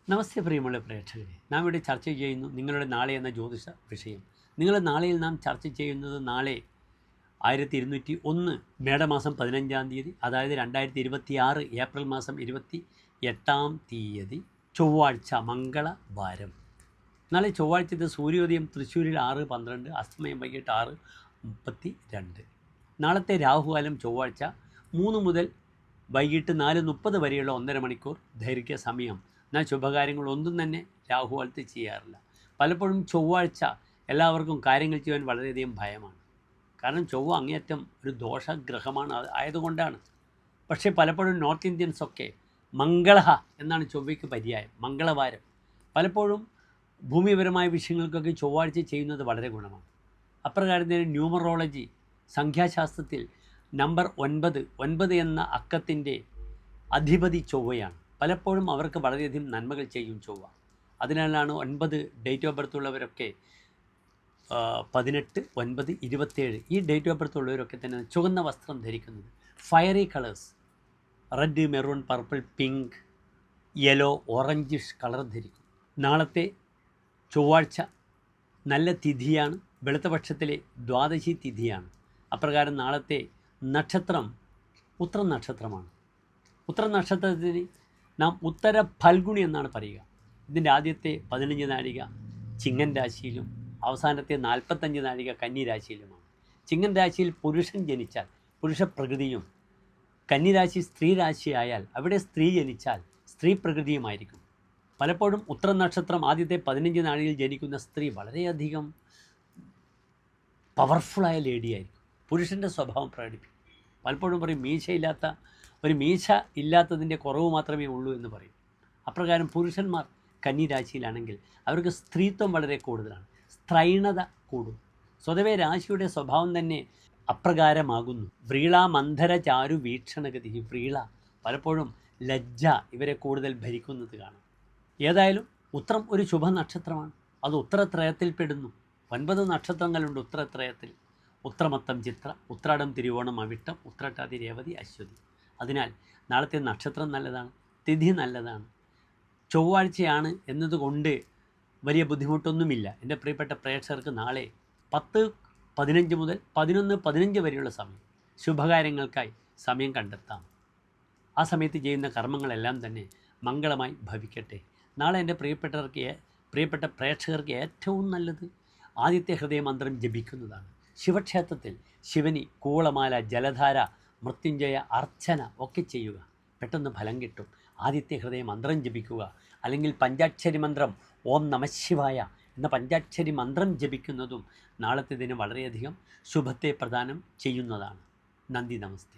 നമസ്തേ പ്രിയമുള്ള പ്രേക്ഷകരെ, നാം ഇവിടെ ചർച്ച ചെയ്യുന്നു നിങ്ങളുടെ നാളെ എന്ന ജ്യോതിഷ വിഷയം. നിങ്ങളുടെ നാളെയിൽ നാം ചർച്ച ചെയ്യുന്നത് നാളെ 1201 മേടമാസം 15-ാം തീയതി, അതായത് 2026 ഏപ്രിൽ മാസം 28-ാം തീയതി ചൊവ്വാഴ്ച മംഗളവാരം. നാളെ ചൊവ്വാഴ്ചത്തെ സൂര്യോദയം തൃശ്ശൂരിൽ 6:12, അസ്തമയം വൈകിട്ട് 6:32. നാളത്തെ രാഹുകാലം ചൊവ്വാഴ്ച 3 മുതൽ വൈകിട്ട് 4:30 വരെയുള്ള 1.5 മണിക്കൂർ ദൈർഘ്യ സമയം. എന്നാൽ ശുഭകാര്യങ്ങളൊന്നും തന്നെ രാഹുകാലത്ത് ചെയ്യാറില്ല. പലപ്പോഴും ചൊവ്വാഴ്ച എല്ലാവർക്കും കാര്യങ്ങൾ ചെയ്യാൻ വളരെയധികം ഭയമാണ്. കാരണം ചൊവ്വ അങ്ങേയറ്റം ഒരു ദോഷഗ്രഹമാണ്, ആയതുകൊണ്ടാണ്. പക്ഷേ പലപ്പോഴും നോർത്ത് ഇന്ത്യൻസൊക്കെ മംഗളഹ എന്നാണ് ചൊവ്വയ്ക്ക് പര്യായം, മംഗളവാരം. പലപ്പോഴും ഭൂമിപരമായ വിഷയങ്ങൾക്കൊക്കെ ചൊവ്വാഴ്ച ചെയ്യുന്നത് വളരെ ഗുണമാണ്. അപ്രകാരം തന്നെ ന്യൂമറോളജി, സംഖ്യാശാസ്ത്രത്തിൽ നമ്പർ 9 എന്ന അക്കത്തിൻ്റെ അധിപതി ചൊവ്വയാണ്. പലപ്പോഴും അവർക്ക് വളരെയധികം നന്മകൾ ചെയ്യും ചൊവ്വ. അതിനാലാണ് 9 ഡേറ്റ് ഓഫ് ബർത്ത് ഉള്ളവരൊക്കെ 18, 9, 27 ഈ ഡേറ്റ് ഓഫ് ബർത്ത് ഉള്ളവരൊക്കെ തന്നെ ചുവന്ന വസ്ത്രം ധരിക്കുന്നത്. Fiery colours, red, maroon, purple, pink, yellow, orangish colour ധരിക്കും. നാളത്തെ ചൊവ്വാഴ്ച നല്ല തിഥിയാണ്, വെളുത്തപക്ഷത്തിലെ ദ്വാദശി തിഥിയാണ്. അപ്രകാരം നാളത്തെ നക്ഷത്രം ഉത്ര നക്ഷത്രമാണ്. ഉത്ര നക്ഷത്രത്തിന് നാം ഉത്തര ഫൽഗുണി എന്നാണ് പറയുക. ഇതിൻ്റെ ആദ്യത്തെ 15 നാഴിക ചിങ്ങൻ രാശിയിലും അവസാനത്തെ 45 നാഴിക കന്നി രാശിയിലുമാണ്. ചിങ്ങൻ രാശിയിൽ പുരുഷൻ ജനിച്ചാൽ പുരുഷ പ്രകൃതിയും, കന്നിരാശി സ്ത്രീ രാശിയായാൽ അവിടെ സ്ത്രീ ജനിച്ചാൽ സ്ത്രീ പ്രകൃതിയുമായിരിക്കും. പലപ്പോഴും ഉത്തര നക്ഷത്രം ആദ്യത്തെ 15 നാഴികയിൽ ജനിക്കുന്ന സ്ത്രീ വളരെയധികം പവർഫുള്ളായ ലേഡിയായിരിക്കും, പുരുഷൻ്റെ സ്വഭാവം പ്രകടിപ്പിക്കും. പലപ്പോഴും പറയും മീശ ഇല്ലാത്തതിൻ്റെ കുറവ് മാത്രമേ ഉള്ളൂ എന്ന് പറയും. അപ്രകാരം പുരുഷന്മാർ കന്നി രാശിയിലാണെങ്കിൽ അവർക്ക് സ്ത്രീത്വം വളരെ കൂടുതലാണ്, സ്ത്രൈണത കൂടും. സ്വതവേ രാശിയുടെ സ്വഭാവം തന്നെ അപ്രകാരമാകുന്നു. വ്രീള മന്ധര ചാരു വീക്ഷണഗതി. വ്രീള പലപ്പോഴും ലജ്ജ ഇവരെ കൂടുതൽ ഭരിക്കുന്നത് കാണാം. ഏതായാലും ഉത്രം ഒരു ശുഭനക്ഷത്രമാണ്. അത് ഉത്തരത്രയത്തിൽ പെടുന്നു. 9 നക്ഷത്രങ്ങളുണ്ട് ഉത്തരത്രയത്തിൽ. ഉത്രമത്തം ചിത്ര, ഉത്രാടം, തിരുവോണം, അവിട്ടം, ഉത്രട്ടാതി, രേവതി, അശ്വതി. അതിനാൽ നാളത്തെ നക്ഷത്രം നല്ലതാണ്, തിഥി നല്ലതാണ്, ചൊവ്വാഴ്ചയാണ് എന്നതുകൊണ്ട് വലിയ ബുദ്ധിമുട്ടൊന്നുമില്ല. എൻ്റെ പ്രിയപ്പെട്ട പ്രേക്ഷകർക്ക് നാളെ 10:15 മുതൽ 11:15 വരെയുള്ള സമയം ശുഭകാര്യങ്ങൾക്കായി സമയം കണ്ടെത്താം. ആ സമയത്ത് ചെയ്യുന്ന കർമ്മങ്ങളെല്ലാം തന്നെ മംഗളമായി ഭവിക്കട്ടെ. നാളെ എൻ്റെ പ്രിയപ്പെട്ട പ്രേക്ഷകർക്ക് ഏറ്റവും നല്ലത് ആദിത്യ ഹൃദയമന്ത്രം ജപിക്കുന്നതാണ്. ശിവക്ഷേത്രത്തിൽ ശിവനി കൂളമാല, ജലധാര, മൃത്യുഞ്ജയ അർച്ചന ഒക്കെ ചെയ്യുക, പെട്ടെന്ന് ഫലം കിട്ടും. ആദിത്യ ഹൃദയ മന്ത്രം ജപിക്കുക, അല്ലെങ്കിൽ പഞ്ചാക്ഷരി മന്ത്രം ഓം നമഃശിവായ എന്ന പഞ്ചാക്ഷരി മന്ത്രം ജപിക്കുന്നതും നാളത്തെ ദിനം വളരെയധികം ശുഭത്തെ പ്രദാനം ചെയ്യുന്നതാണ്. നന്ദി, നമസ്തേ.